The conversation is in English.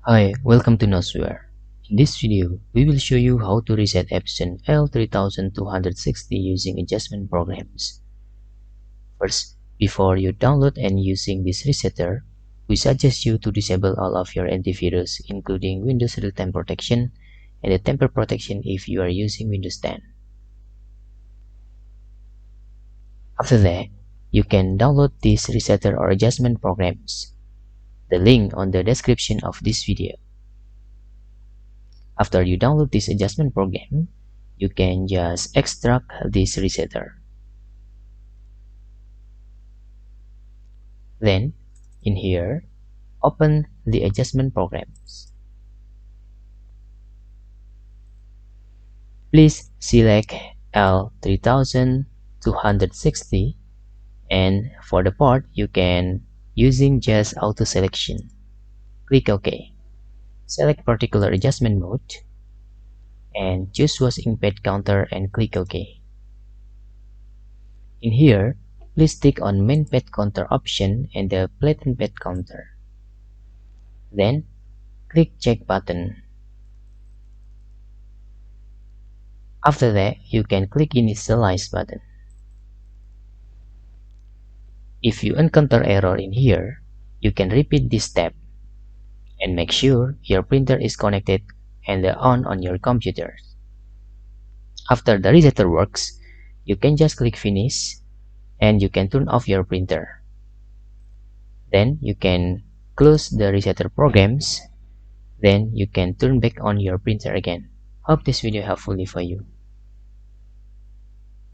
Hi, welcome to Nosware. In this video, we will show you how to reset Epson L3260 using adjustment programs. First, before you download and using this resetter, we suggest you to disable all of your antivirus, including Windows real-time protection and the temper protection if you are using Windows 10. After that, you can download these resetter or adjustment programs. The link on the description of this video. After you download this adjustment program, you can just extract this resetter. Then, in here, open the adjustment programs. Please select L3260, and for the part you can using just auto selection. Click OK. Select particular adjustment mode and choose was impact counter and click OK. In here, please click on main pad counter option and the flatten pad counter. Then click check button. After that, you can click initialize button. If you encounter error in here, you can repeat this step and make sure your printer is connected and on your computer. After the resetter works, you can just click finish and you can turn off your printer. Then you can close the resetter programs. Then you can turn back on your printer again. Hope this video helpful for you.